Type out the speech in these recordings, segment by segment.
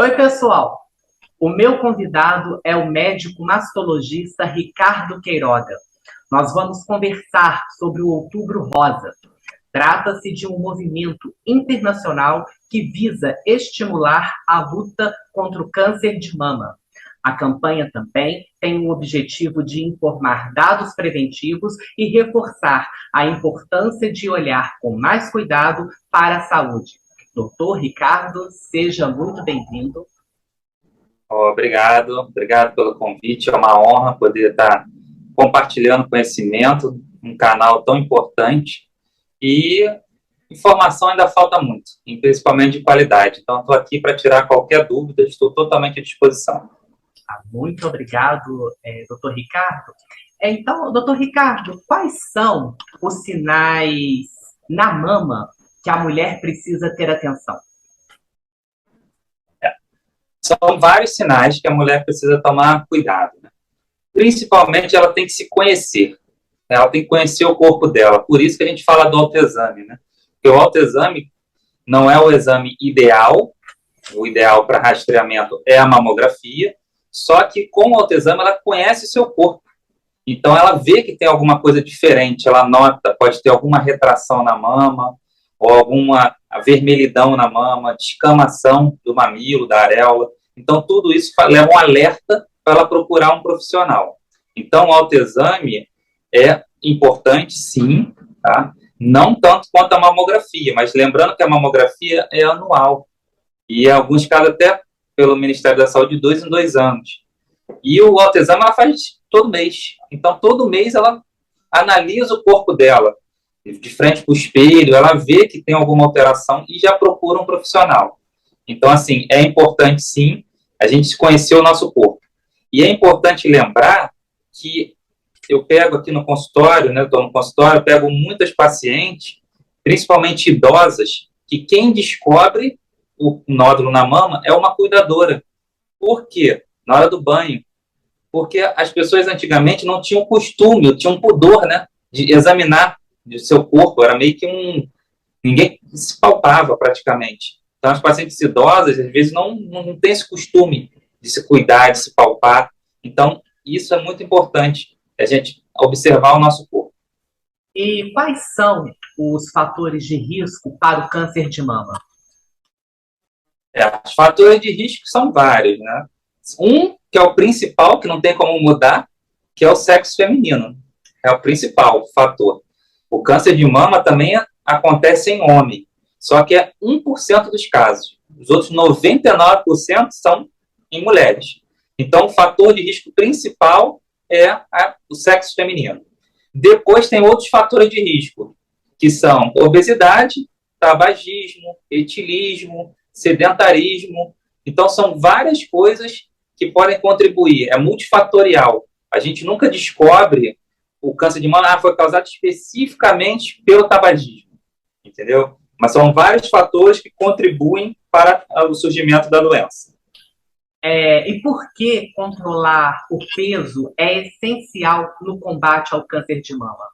Oi, pessoal. O meu convidado é o médico mastologista Ricardo Queiroga. Nós vamos conversar sobre o Outubro Rosa. Trata-se de um movimento internacional que visa estimular a luta contra o câncer de mama. A campanha também tem o objetivo de informar dados preventivos e reforçar a importância de olhar com mais cuidado para a saúde. Doutor Ricardo, seja muito bem-vindo. Obrigado pelo convite. É uma honra poder estar compartilhando conhecimento num canal tão importante. E informação ainda falta muito, e principalmente de qualidade. Então, estou aqui para tirar qualquer dúvida, estou totalmente à disposição. Muito obrigado, doutor Ricardo. Então, doutor Ricardo, quais são os sinais na mama que a mulher precisa ter atenção? São vários sinais que a mulher precisa tomar cuidado, né? Principalmente, ela tem que se conhecer. Ela tem que conhecer o corpo dela. Por isso que a gente fala do autoexame, né? Porque o autoexame não é o exame ideal. O ideal para rastreamento é a mamografia. Só que com o autoexame ela conhece o seu corpo. Então ela vê que tem alguma coisa diferente. Ela nota, pode ter alguma retração na mama, ou alguma vermelhidão na mama, descamação do mamilo, da areola. Então tudo isso leva um alerta para ela procurar um profissional. Então o autoexame é importante, sim, tá? Não tanto quanto a mamografia, mas lembrando que a mamografia é anual. E em alguns casos até pelo Ministério da Saúde de 2 em 2 anos. E o autoexame ela faz todo mês. Então, todo mês ela analisa o corpo dela, de frente para o espelho, ela vê que tem alguma alteração e já procura um profissional. Então, assim, é importante, sim, a gente conhecer o nosso corpo. E é importante lembrar que eu pego aqui no consultório, né, eu estou no consultório, eu pego muitas pacientes, principalmente idosas, que quem descobre o nódulo na mama é uma cuidadora. Por quê? Na hora do banho. Porque as pessoas antigamente não tinham costume, tinham pudor, né, de examinar o seu corpo. Era meio que ninguém se palpava praticamente. Então, as pacientes idosas, às vezes, não têm esse costume de se cuidar, de se palpar. Então, isso é muito importante, a gente observar o nosso corpo. E quais são os fatores de risco para o câncer de mama? Os fatores de risco são vários, né? Um, que é o principal, que não tem como mudar, que é o sexo feminino. É o principal fator. O câncer de mama também acontece em homem, só que é 1% dos casos. Os outros 99% são em mulheres. Então, o fator de risco principal é o sexo feminino. Depois tem outros fatores de risco, que são obesidade, tabagismo, etilismo, sedentarismo. Então, são várias coisas que podem contribuir. É multifatorial. A gente nunca descobre o câncer de mama foi causado especificamente pelo tabagismo, entendeu? Mas são vários fatores que contribuem para o surgimento da doença. E por que controlar o peso é essencial no combate ao câncer de mama?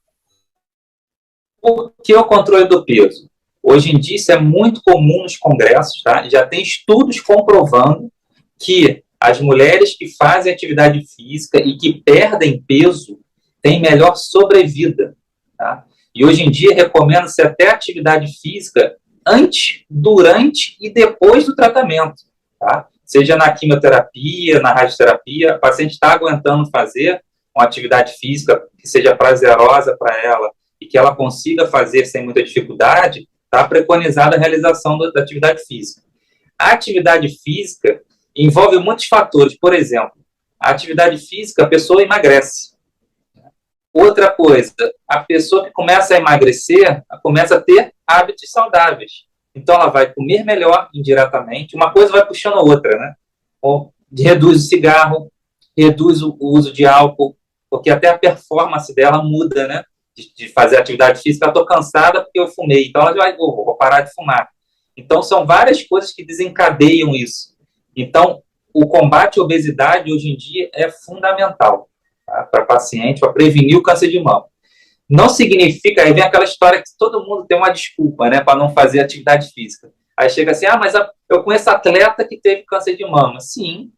Por que o controle do peso? Hoje em dia isso é muito comum nos congressos, tá? Já tem estudos comprovando que as mulheres que fazem atividade física e que perdem peso têm melhor sobrevida, tá? E hoje em dia recomenda-se até atividade física antes, durante e depois do tratamento, tá? Seja na quimioterapia, na radioterapia, a paciente está aguentando fazer uma atividade física que seja prazerosa para ela e que ela consiga fazer sem muita dificuldade, está preconizada a realização da atividade física. A atividade física envolve muitos fatores. Por exemplo, a atividade física, a pessoa emagrece. Outra coisa, a pessoa que começa a emagrecer, começa a ter hábitos saudáveis. Então, ela vai comer melhor indiretamente. Uma coisa vai puxando a outra, né? Reduz o cigarro, reduz o uso de álcool, porque até a performance dela muda, né? De fazer atividade física. Eu estou cansada porque eu fumei. Então, ela vai, vou parar de fumar. Então, são várias coisas que desencadeiam isso. Então, o combate à obesidade, hoje em dia, é fundamental, tá? Para paciente, para prevenir o câncer de mama. Não significa, aí vem aquela história que todo mundo tem uma desculpa, né, para não fazer atividade física. Aí chega assim, mas eu conheço atleta que teve câncer de mama. Sim,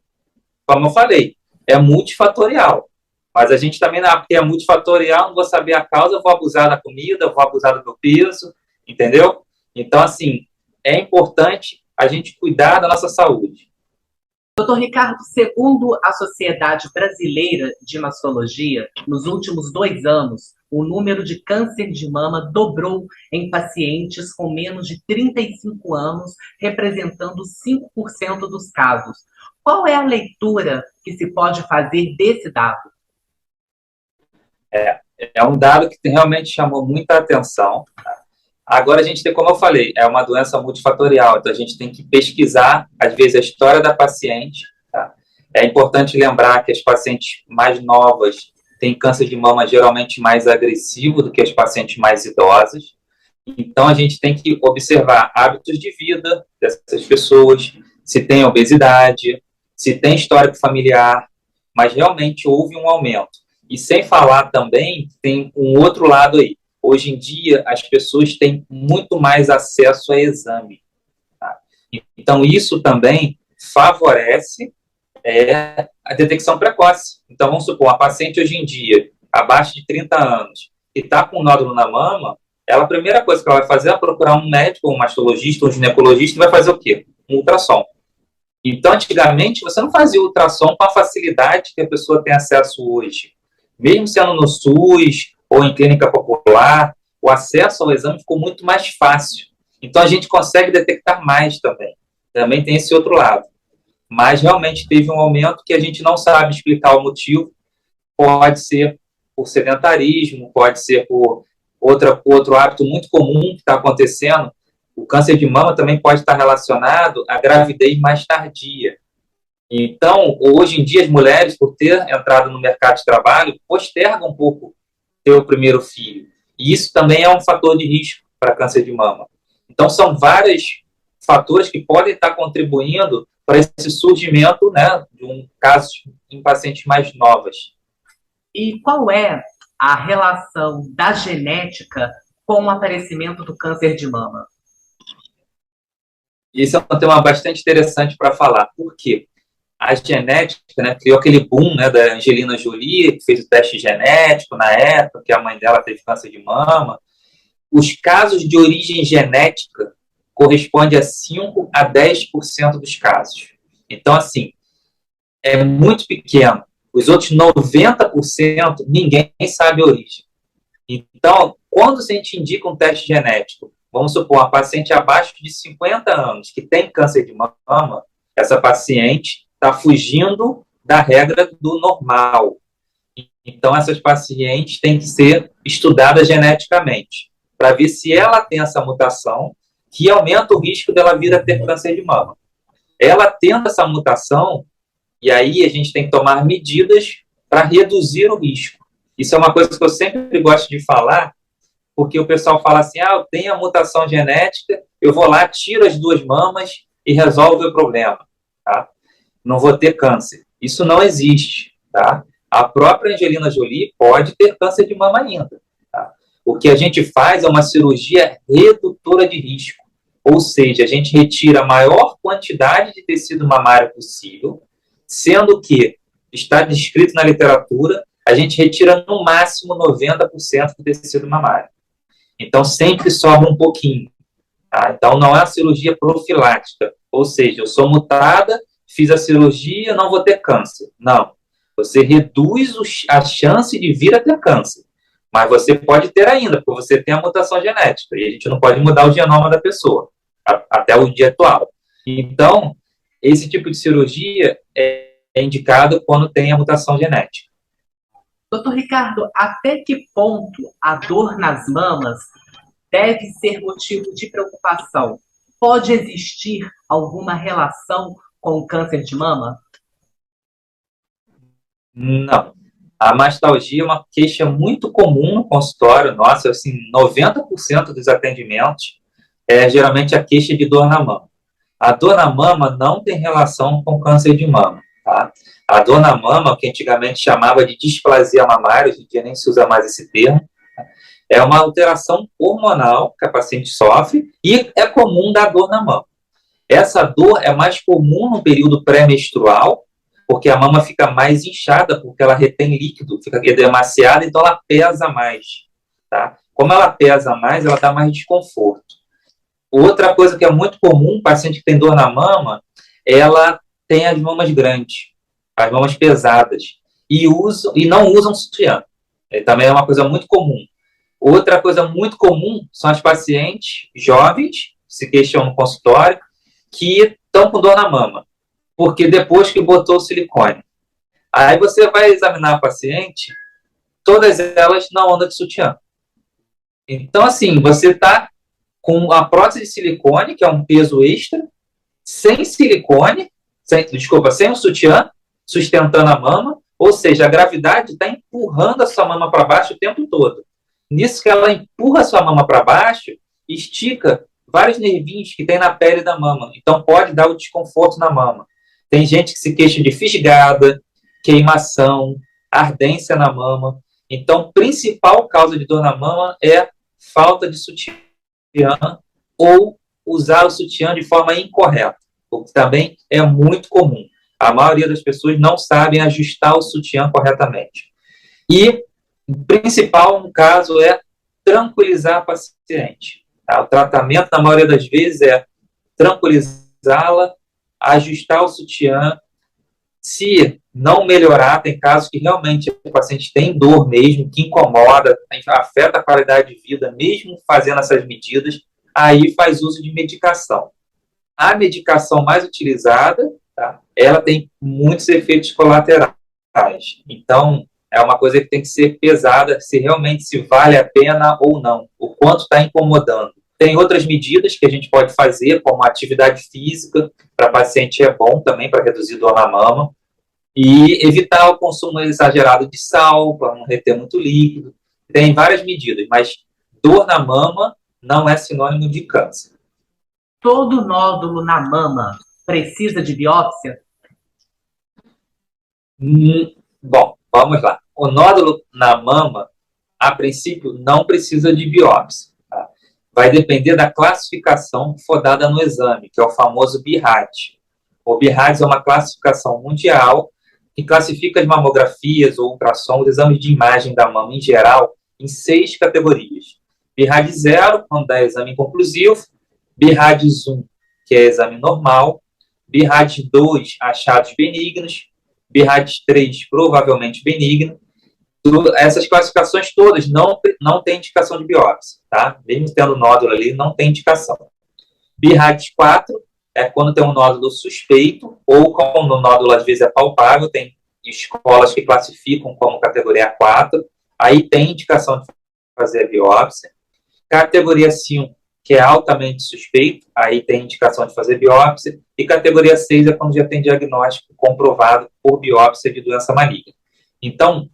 como eu falei, é multifatorial. Mas a gente também, porque é multifatorial, não vou saber a causa, eu vou abusar da comida, eu vou abusar do meu peso, entendeu? Então, assim, é importante a gente cuidar da nossa saúde. Doutor Ricardo, segundo a Sociedade Brasileira de Mastologia, nos últimos 2 anos, o número de câncer de mama dobrou em pacientes com menos de 35 anos, representando 5% dos casos. Qual é a leitura que se pode fazer desse dado? É um dado que realmente chamou muita atenção. Agora a gente tem, como eu falei, é uma doença multifatorial, então a gente tem que pesquisar, às vezes, a história da paciente. Tá? É importante lembrar que as pacientes mais novas têm câncer de mama geralmente mais agressivo do que as pacientes mais idosas. Então a gente tem que observar hábitos de vida dessas pessoas, se tem obesidade, se tem histórico familiar, mas realmente houve um aumento. E sem falar também, tem um outro lado aí. Hoje em dia, as pessoas têm muito mais acesso a exame. Tá? Então, isso também favorece a detecção precoce. Então, vamos supor, uma paciente hoje em dia, abaixo de 30 anos, que está com um nódulo na mama, a primeira coisa que ela vai fazer é procurar um médico, um mastologista, um ginecologista, e vai fazer o quê? Um ultrassom. Então, antigamente, você não fazia ultrassom com a facilidade que a pessoa tem acesso hoje. Mesmo sendo no SUS ou em clínica popular, o acesso ao exame ficou muito mais fácil. Então, a gente consegue detectar mais também. Também tem esse outro lado. Mas, realmente, teve um aumento que a gente não sabe explicar o motivo. Pode ser por sedentarismo, pode ser por outro hábito muito comum que está acontecendo. O câncer de mama também pode estar relacionado à gravidez mais tardia. Então, hoje em dia, as mulheres, por ter entrado no mercado de trabalho, postergam um pouco ter o primeiro filho. E isso também é um fator de risco para câncer de mama. Então, são vários fatores que podem estar contribuindo para esse surgimento, né, de um caso em pacientes mais novas. E qual é a relação da genética com o aparecimento do câncer de mama? Isso é um tema bastante interessante para falar. Por quê? A genética, né, criou aquele boom, né, da Angelina Jolie, que fez o teste genético na época, que a mãe dela teve câncer de mama. Os casos de origem genética correspondem a 5 a 10% dos casos. Então, assim, é muito pequeno. Os outros 90%, ninguém sabe a origem. Então, quando a gente indica um teste genético, vamos supor, uma paciente abaixo de 50 anos que tem câncer de mama, essa paciente está fugindo da regra do normal. Então, essas pacientes têm que ser estudadas geneticamente, para ver se ela tem essa mutação, que aumenta o risco dela vir a ter câncer de mama. Ela tendo essa mutação, e aí a gente tem que tomar medidas para reduzir o risco. Isso é uma coisa que eu sempre gosto de falar, porque o pessoal fala assim, eu tenho a mutação genética, eu vou lá, tiro as 2 mamas e resolve o problema. Tá? Não vou ter câncer. Isso não existe. Tá? A própria Angelina Jolie pode ter câncer de mama ainda. Tá? O que a gente faz é uma cirurgia redutora de risco. Ou seja, a gente retira a maior quantidade de tecido mamário possível, sendo que está descrito na literatura, a gente retira no máximo 90% do tecido mamário. Então, sempre sobra um pouquinho. Tá? Então, não é uma cirurgia profilática. Ou seja, eu sou mutada, fiz a cirurgia, não vou ter câncer. Não. Você reduz a chance de vir a ter câncer. Mas você pode ter ainda, porque você tem a mutação genética. E a gente não pode mudar o genoma da pessoa, até o dia atual. Então, esse tipo de cirurgia é indicado quando tem a mutação genética. Doutor Ricardo, até que ponto a dor nas mamas deve ser motivo de preocupação? Pode existir alguma relação com o câncer de mama? Não. A mastalgia é uma queixa muito comum no consultório nosso, assim, 90% dos atendimentos é geralmente a queixa de dor na mama. A dor na mama não tem relação com câncer de mama, tá? A dor na mama, que antigamente chamava de displasia mamária, hoje em dia nem se usa mais esse termo, É uma alteração hormonal que a paciente sofre e é comum dar dor na mama. Essa dor é mais comum no período pré-menstrual, porque a mama fica mais inchada, porque ela retém líquido, fica demasiada, então ela pesa mais. Tá? Como ela pesa mais, ela dá mais desconforto. Outra coisa que é muito comum, paciente que tem dor na mama, ela tem as mamas grandes, as mamas pesadas, e não usam sutiã. Também é uma coisa muito comum. Outra coisa muito comum são as pacientes jovens, se queixam no consultório, que estão com dor na mama, porque depois que botou o silicone. Aí você vai examinar a paciente, todas elas não andam de sutiã. Então, assim, você está com a prótese de silicone, que é um peso extra, sem silicone, sem o sutiã, sustentando a mama, ou seja, a gravidade está empurrando a sua mama para baixo o tempo todo. Nisso que ela empurra a sua mama para baixo, estica vários nervinhos que tem na pele da mama. Então, pode dar o desconforto na mama. Tem gente que se queixa de fisgada, queimação, ardência na mama. Então, principal causa de dor na mama é falta de sutiã ou usar o sutiã de forma incorreta, o que também é muito comum. A maioria das pessoas não sabem ajustar o sutiã corretamente. E o principal, no caso, é tranquilizar a paciente. Tá? O tratamento, na maioria das vezes, é tranquilizá-la, ajustar o sutiã. Se não melhorar, tem casos que realmente o paciente tem dor mesmo, que incomoda, afeta a qualidade de vida, mesmo fazendo essas medidas, aí faz uso de medicação. A medicação mais utilizada, tá, ela tem muitos efeitos colaterais. Então, é uma coisa que tem que ser pesada, se vale a pena ou não, o quanto está incomodando. Tem outras medidas que a gente pode fazer, como atividade física, para paciente é bom também, para reduzir dor na mama, e evitar o consumo exagerado de sal, para não reter muito líquido. Tem várias medidas, mas dor na mama não é sinônimo de câncer. Todo nódulo na mama precisa de biópsia? Bom, vamos lá. O nódulo na mama, a princípio, não precisa de biópsia. Tá? Vai depender da classificação que for dada no exame, que é o famoso BIRAD. O BIRAD é uma classificação mundial que classifica as mamografias ou ultrassom, os exames de imagem da mama em geral, em 6 categorias. BIRAD 0, quando é exame inconclusivo, BIRAD 1, que é exame normal, BIRAD 2, achados benignos, BIRAD 3, provavelmente benigno. Essas classificações todas não têm indicação de biópsia, tá? Mesmo tendo nódulo ali, não tem indicação. BIRAD 4 é quando tem um nódulo suspeito, ou quando o nódulo às vezes é palpável, tem escolas que classificam como categoria 4, aí tem indicação de fazer a biópsia. Categoria 5, que é altamente suspeito, aí tem indicação de fazer biópsia, e categoria 6 é quando já tem diagnóstico comprovado por biópsia de doença maligna. Então,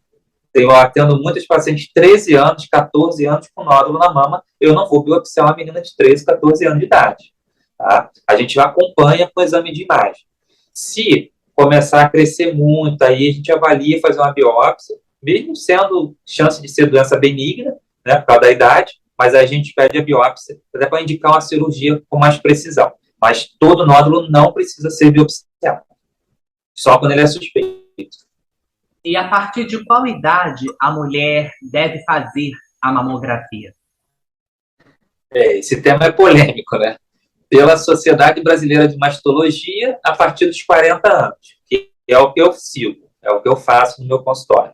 eu atendo muitos pacientes de 13 anos, 14 anos com nódulo na mama, eu não vou biopsiar uma menina de 13, 14 anos de idade. Tá? A gente acompanha com o exame de imagem. Se começar a crescer muito, aí a gente avalia fazer uma biópsia, mesmo sendo chance de ser doença benigna, né, por causa da idade, mas a gente pede a biópsia até para indicar uma cirurgia com mais precisão. Mas todo nódulo não precisa ser biopsiado, só quando ele é suspeito. E a partir de qual idade a mulher deve fazer a mamografia? Esse tema é polêmico, né? Pela Sociedade Brasileira de Mastologia, a partir dos 40 anos, que é o que eu sigo, é o que eu faço no meu consultório.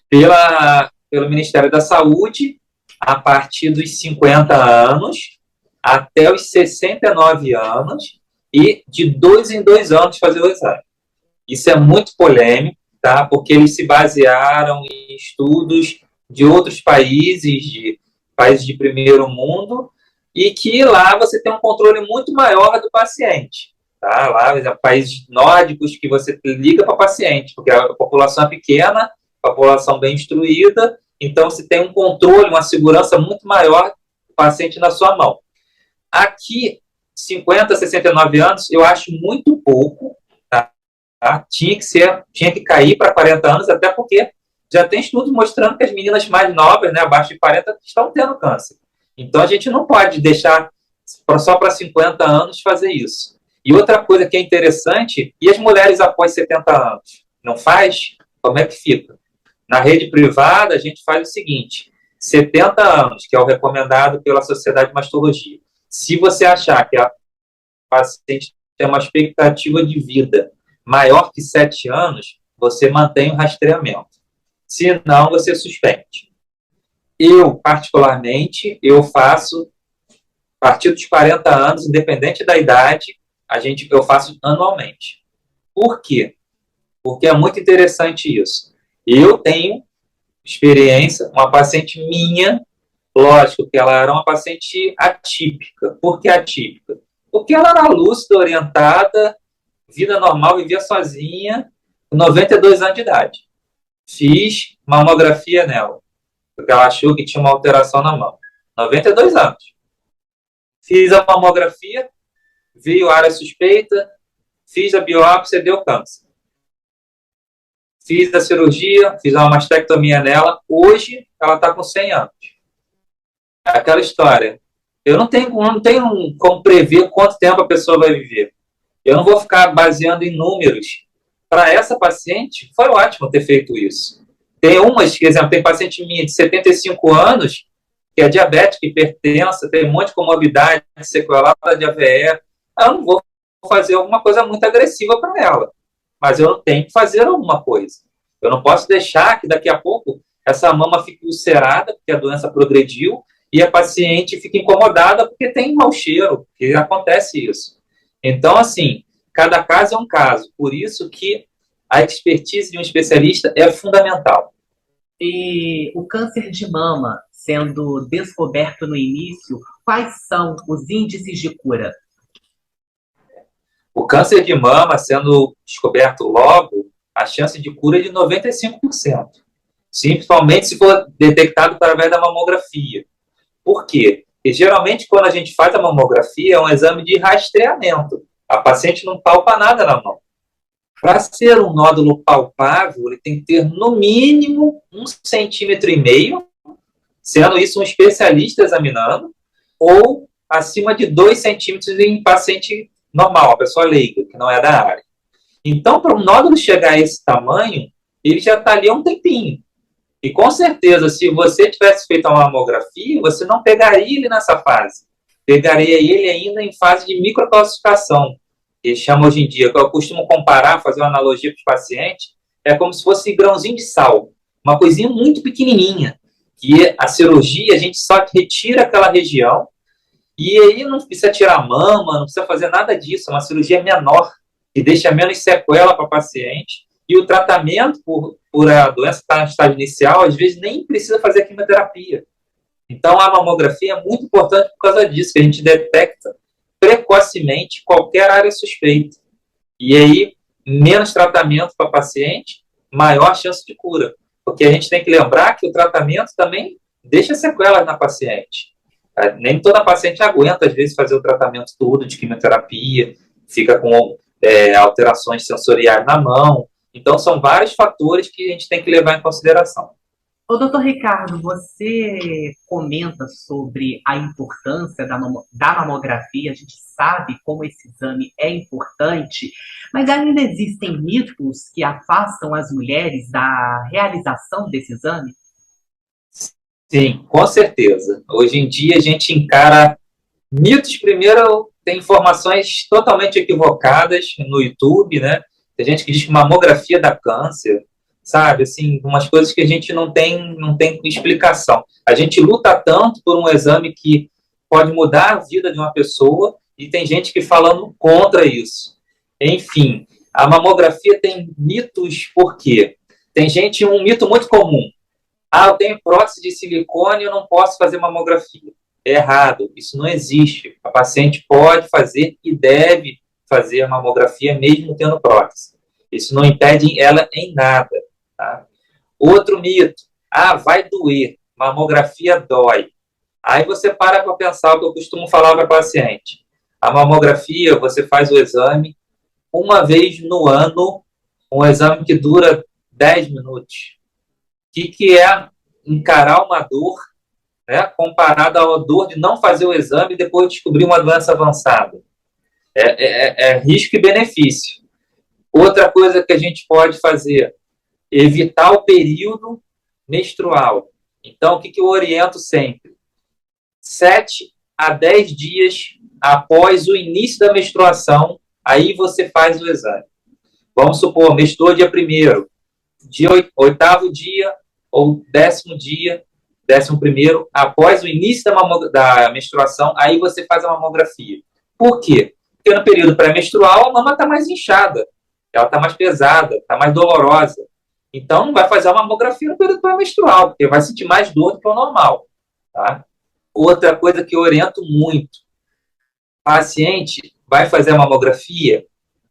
Pelo Ministério da Saúde, a partir dos 50 anos até os 69 anos e de 2 em 2 anos fazer o exame. Isso é muito polêmico, tá? Porque eles se basearam em estudos de outros países, de países de primeiro mundo, e que lá você tem um controle muito maior do paciente. Tá? Lá, países nórdicos que você liga para o paciente, porque a população é pequena, a população bem instruída, então você tem um controle, uma segurança muito maior do paciente na sua mão. Aqui, 50, 69 anos, eu acho muito pouco, tá? Tinha que cair para 40 anos, até porque já tem estudos mostrando que as meninas mais novas, né, abaixo de 40, estão tendo câncer. Então, a gente não pode deixar só para 50 anos fazer isso. E outra coisa que é interessante, e as mulheres após 70 anos? Não faz? Como é que fica? Na rede privada, a gente faz o seguinte, 70 anos, que é o recomendado pela Sociedade de Mastologia. Se você achar que a paciente tem uma expectativa de vida maior que 7 anos, você mantém o rastreamento. Se não, você suspende. Eu, particularmente, eu faço, a partir dos 40 anos, independente da idade, eu faço anualmente. Por quê? Porque é muito interessante isso. Eu tenho experiência, uma paciente minha, lógico que ela era uma paciente atípica. Por que atípica? Porque ela era lúcida, orientada, vida normal, vivia sozinha, com 92 anos de idade. Fiz mamografia nela, porque ela achou que tinha uma alteração na mão. 92 anos. Fiz a mamografia, veio área suspeita, fiz a biópsia, deu câncer. Fiz a cirurgia, fiz uma mastectomia nela. Hoje, ela está com 100 anos. É aquela história. Eu não tenho como prever quanto tempo a pessoa vai viver. Eu não vou ficar baseando em números. Para essa paciente, foi ótimo ter feito isso. Tem umas, por exemplo, tem paciente minha de 75 anos, que é diabética, hipertensa, tem um monte de comorbidade, sequelada de AVE. Eu não vou fazer alguma coisa muito agressiva para ela. Mas eu tenho que fazer alguma coisa. Eu não posso deixar que daqui a pouco essa mama fique ulcerada, porque a doença progrediu, e a paciente fica incomodada porque tem mau cheiro, que acontece isso. Então, assim, cada caso é um caso. Por isso que a expertise de um especialista é fundamental. E o câncer de mama sendo descoberto no início, quais são os índices de cura? O câncer de mama sendo descoberto logo, a chance de cura é de 95%. Principalmente se for detectado através da mamografia. Por quê? Porque geralmente quando a gente faz a mamografia é um exame de rastreamento. A paciente não palpa nada na mão. Para ser um nódulo palpável, ele tem que ter no mínimo 1,5 centímetros, sendo isso um especialista examinando, ou acima de 2 centímetros em paciente normal, a pessoa leiga, que não é da área. Então, para um nódulo chegar a esse tamanho, ele já está ali há um tempinho. E com certeza, se você tivesse feito uma mamografia, você não pegaria ele nessa fase. Pegaria ele ainda em fase de microcalcificação. Eles chamam hoje em dia, que eu costumo comparar, fazer uma analogia para os pacientes, é como se fosse grãozinho de sal. Uma coisinha muito pequenininha. Que a cirurgia, a gente só retira aquela região, e aí não precisa tirar a mama, não precisa fazer nada disso. É uma cirurgia menor, que deixa menos sequela para o paciente. E o tratamento por a doença estar no estágio inicial, às vezes nem precisa fazer quimioterapia. Então, a mamografia é muito importante por causa disso, que a gente detecta precocemente qualquer área suspeita. E aí, menos tratamento para o paciente, maior chance de cura. Porque a gente tem que lembrar que o tratamento também deixa sequelas na paciente. Nem toda paciente aguenta, às vezes, fazer o tratamento todo de quimioterapia, fica com alterações sensoriais na mão. Então, são vários fatores que a gente tem que levar em consideração. Ô, doutor Ricardo, você comenta sobre a importância da mamografia, a gente sabe como esse exame é importante, mas ainda existem mitos que afastam as mulheres da realização desse exame? Sim, com certeza. Hoje em dia a gente encara mitos. Primeiro, tem informações totalmente equivocadas no YouTube, né? Tem gente que diz que mamografia dá câncer, sabe? Assim, umas coisas que a gente não tem explicação. A gente luta tanto por um exame que pode mudar a vida de uma pessoa e tem gente que falando contra isso. Enfim, a mamografia tem mitos. Por quê? Tem um mito muito comum. Eu tenho prótese de silicone e eu não posso fazer mamografia. É errado, isso não existe. A paciente pode fazer e deve fazer a mamografia mesmo tendo prótese. Isso não impede ela em nada. Tá? Outro mito. Vai doer. Mamografia dói. Aí você para pensar o que eu costumo falar para a paciente. A mamografia, você faz o exame uma vez no ano, um exame que dura 10 minutos. que é encarar uma dor, né, comparada à dor de não fazer o exame e depois descobrir uma doença avançada. É risco e benefício. Outra coisa que a gente pode fazer, evitar o período menstrual. Então, o que eu oriento sempre? 7 a 10 dias após o início da menstruação, aí você faz o exame. Vamos supor, menstruou dia 1º, dia 8º dia ou 10º dia, 11º, após o início da menstruação, aí você faz a mamografia. Por quê? Porque no período pré-menstrual a mama está mais inchada, ela está mais pesada, está mais dolorosa. Então, não vai fazer a mamografia no período pré-menstrual, porque vai sentir mais dor do que o normal. Tá? Outra coisa que eu oriento muito, paciente vai fazer a mamografia,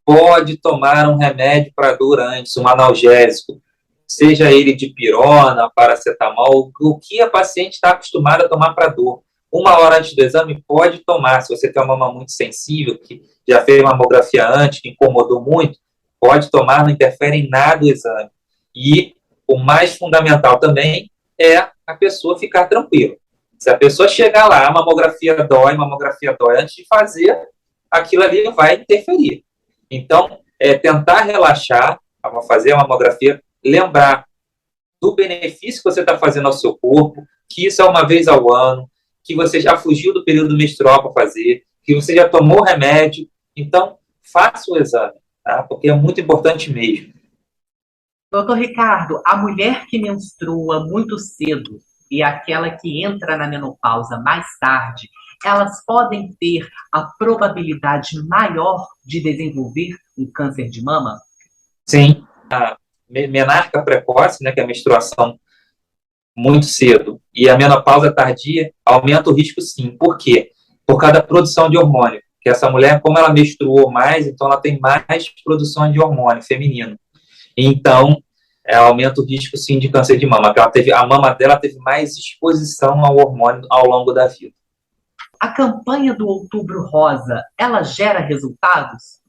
pode tomar um remédio para dor antes, um analgésico, seja ele de pirona, paracetamol, o que a paciente está acostumada a tomar para dor. 1 hora antes do exame, pode tomar. Se você tem uma mama muito sensível, que já fez mamografia antes, que incomodou muito, pode tomar, não interfere em nada o exame. E o mais fundamental também é a pessoa ficar tranquila. Se a pessoa chegar lá, mamografia dói antes de fazer, aquilo ali vai interferir. Então, tentar relaxar, fazer a mamografia, lembrar do benefício que você está fazendo ao seu corpo, que isso é uma vez ao ano, que você já fugiu do período menstrual para fazer, que você já tomou o remédio. Então, faça o exame, tá? Porque é muito importante mesmo. Doutor Ricardo, a mulher que menstrua muito cedo e aquela que entra na menopausa mais tarde, elas podem ter a probabilidade maior de desenvolver um câncer de mama? Sim. A menarca precoce, né, que é a menstruação muito cedo, e a menopausa tardia, aumenta o risco sim. Por quê? Por causa da produção de hormônio. Que essa mulher, como ela menstruou mais, então ela tem mais produção de hormônio feminino. Então, aumenta o risco sim de câncer de mama, porque a mama dela teve mais exposição ao hormônio ao longo da vida. A campanha do Outubro Rosa, ela gera resultados?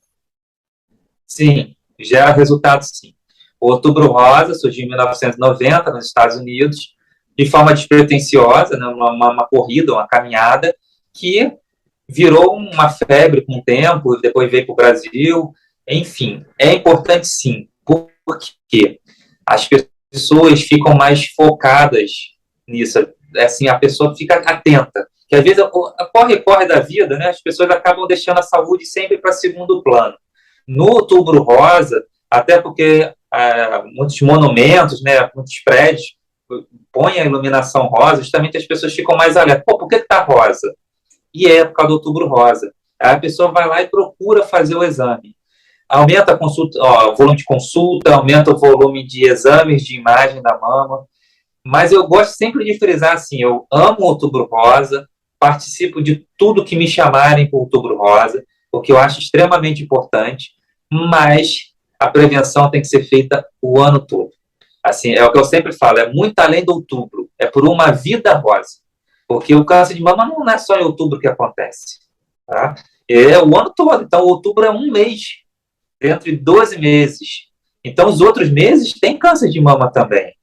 Sim, gera resultados sim. O Outubro Rosa surgiu em 1990 nos Estados Unidos, de forma despretensiosa, né, uma corrida, uma caminhada, que virou uma febre com o tempo, depois veio para o Brasil. Enfim, é importante sim, porque as pessoas ficam mais focadas nisso. Assim, a pessoa fica atenta. Que às vezes, corre da vida, né, as pessoas acabam deixando a saúde sempre para segundo plano. No Outubro Rosa, até porque muitos monumentos, né, muitos prédios põem a iluminação rosa, justamente as pessoas ficam mais alertas. Por que está rosa? E é por causa do Outubro Rosa. Aí a pessoa vai lá e procura fazer o exame. Aumenta a consulta, o volume de consulta, aumenta o volume de exames de imagem da mama. Mas eu gosto sempre de frisar assim, eu amo o Outubro Rosa, participo de tudo que me chamarem para o Outubro Rosa, porque eu acho extremamente importante, mas a prevenção tem que ser feita o ano todo. Assim, é o que eu sempre falo, é muito além do outubro, é por uma vida rosa. Porque o câncer de mama não é só em outubro que acontece. Tá? É o ano todo. Então, outubro é um mês, dentro de 12 meses. Então, os outros meses tem câncer de mama também.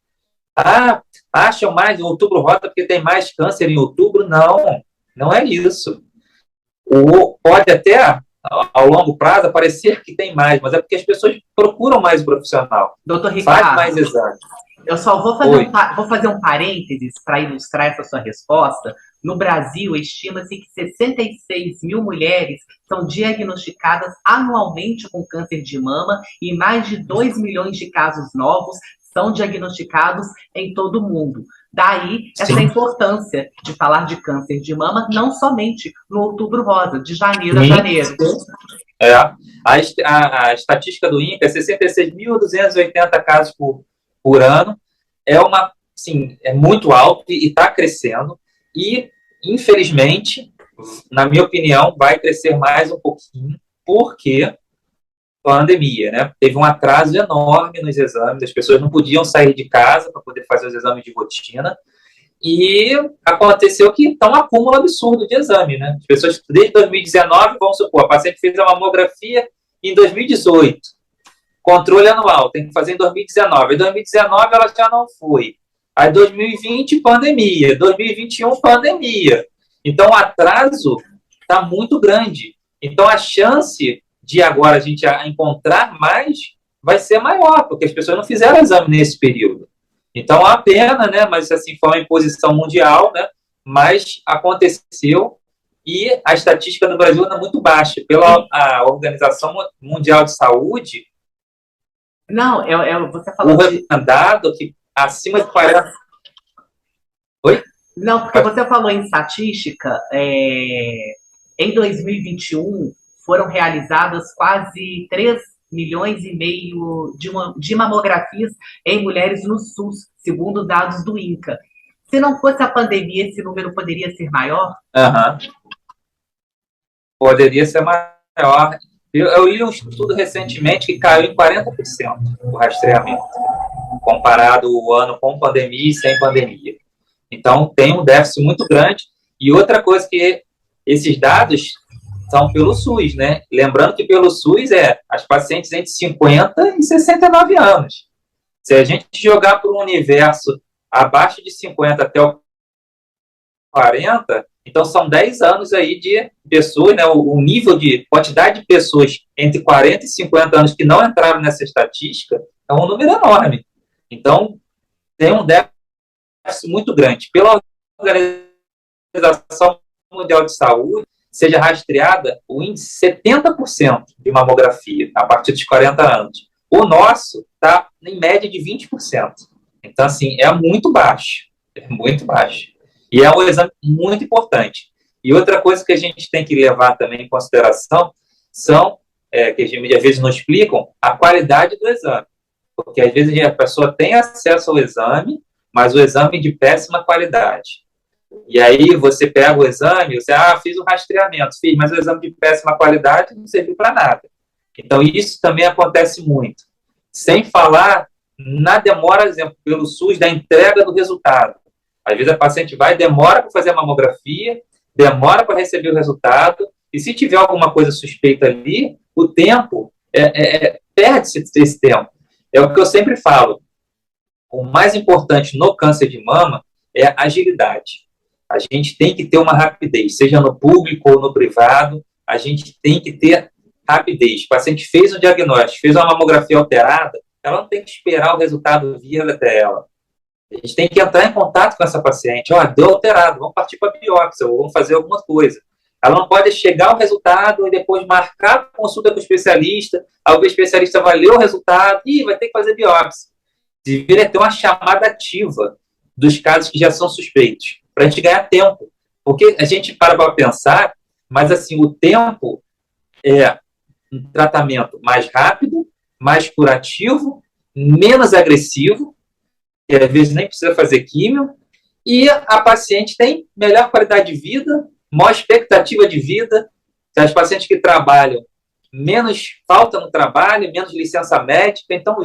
Acham mais o outubro rosa porque tem mais câncer em outubro? Não, não é isso. Pode até, ao longo prazo, parecer que tem mais, mas é porque as pessoas procuram mais o profissional. Doutor Ricardo, faz mais exames. Eu só vou fazer um parênteses para ilustrar essa sua resposta. No Brasil, estima-se que 66 mil mulheres são diagnosticadas anualmente com câncer de mama e mais de 2 milhões de casos novos são diagnosticados em todo o mundo. Daí, essa importância de falar de câncer de mama, não somente no Outubro Rosa, de janeiro a janeiro. A estatística do INCA é 66.280 casos por ano. É muito alto e está crescendo. E, infelizmente, na minha opinião, vai crescer mais um pouquinho, porque pandemia, né? Teve um atraso enorme nos exames, as pessoas não podiam sair de casa para poder fazer os exames de rotina, e aconteceu que está um acúmulo absurdo de exame, né? As pessoas, desde 2019, vamos supor, a paciente fez a mamografia em 2018, controle anual, tem que fazer em 2019. Em 2019 ela já não foi. Aí 2020, pandemia. 2021, pandemia. Então, o atraso está muito grande. Então, a chance de agora a gente encontrar mais vai ser maior, porque as pessoas não fizeram exame nesse período. Então, é uma pena, né? Mas, assim, foi uma imposição mundial, né? Mas aconteceu e a estatística do Brasil é muito baixa. Pela a Organização Mundial de Saúde, Não, você falou o de... recomendado que acima de 40... Oi? Não, porque você falou em estatística, em 2021 foram realizadas quase 3,5 milhões de mamografias em mulheres no SUS, segundo dados do INCA. Se não fosse a pandemia, esse número poderia ser maior? Uhum. Poderia ser maior. Eu li um estudo recentemente que caiu em 40% o rastreamento, comparado o ano com pandemia e sem pandemia. Então, tem um déficit muito grande. E outra coisa que esses dados são pelo SUS, né? Lembrando que pelo SUS as pacientes entre 50 e 69 anos. Se a gente jogar para um universo abaixo de 50 até o 40, então são 10 anos aí de pessoas, né? O nível de quantidade de pessoas entre 40 e 50 anos que não entraram nessa estatística é um número enorme. Então, tem um déficit muito grande. Pela Organização Mundial de Saúde, seja rastreada o índice 70% de mamografia a partir dos 40 anos. O nosso está em média de 20%. Então, assim, é muito baixo. É muito baixo. E é um exame muito importante. E outra coisa que a gente tem que levar também em consideração são, que às vezes não explicam, a qualidade do exame. Porque às vezes a pessoa tem acesso ao exame, mas o exame de péssima qualidade. E aí você pega o exame, você, fiz o rastreamento, fiz, mas o exame de péssima qualidade não serviu para nada. Então, isso também acontece muito. Sem falar na demora, exemplo, pelo SUS, da entrega do resultado. Às vezes a paciente demora para fazer a mamografia, demora para receber o resultado, e se tiver alguma coisa suspeita ali, o tempo, perde-se esse tempo. É o que eu sempre falo. O mais importante no câncer de mama é a agilidade. A gente tem que ter uma rapidez, seja no público ou no privado, a gente tem que ter rapidez. O paciente fez um diagnóstico, fez uma mamografia alterada, ela não tem que esperar o resultado vir até ela. A gente tem que entrar em contato com essa paciente. Deu alterado, vamos partir para a biópsia, ou vamos fazer alguma coisa. Ela não pode chegar ao resultado e depois marcar a consulta com o especialista, aí o especialista vai ler o resultado e vai ter que fazer biópsia. Deveria ter uma chamada ativa dos casos que já são suspeitos, para a gente ganhar tempo. Porque a gente para pensar, mas assim, o tempo é um tratamento mais rápido, mais curativo, menos agressivo, que às vezes nem precisa fazer químio, e a paciente tem melhor qualidade de vida, maior expectativa de vida. As pacientes que trabalham, menos falta no trabalho, menos licença médica. Então,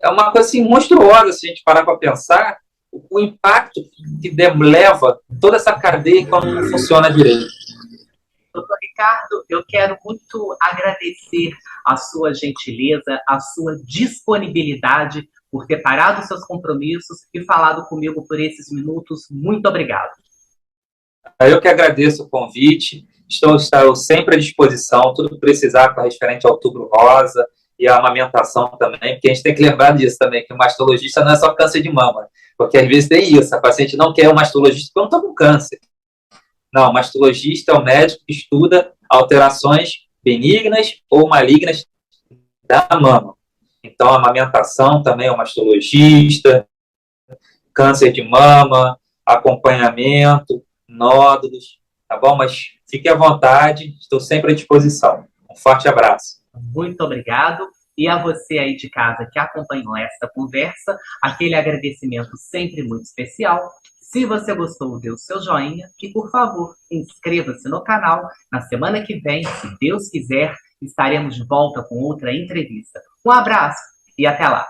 é uma coisa assim, monstruosa se a gente parar para pensar o impacto que leva toda essa cadeia quando não funciona direito. Doutor Ricardo, eu quero muito agradecer a sua gentileza, a sua disponibilidade por ter parado seus compromissos e falado comigo por esses minutos. Muito obrigado. Eu que agradeço o convite. Estou sempre à disposição, tudo que precisar para referente ao Outubro Rosa e a amamentação também, porque a gente tem que lembrar disso também, que o mastologista não é só câncer de mama, porque às vezes tem isso, a paciente não quer um mastologista porque eu não estou com câncer. Não, o mastologista é o médico que estuda alterações benignas ou malignas da mama. Então, a amamentação também é o mastologista, câncer de mama, acompanhamento, nódulos, tá bom? Mas fique à vontade, estou sempre à disposição. Um forte abraço. Muito obrigado. E a você aí de casa que acompanhou esta conversa, aquele agradecimento sempre muito especial. Se você gostou, dê o seu joinha e, por favor, inscreva-se no canal. Na semana que vem, se Deus quiser, estaremos de volta com outra entrevista. Um abraço e até lá!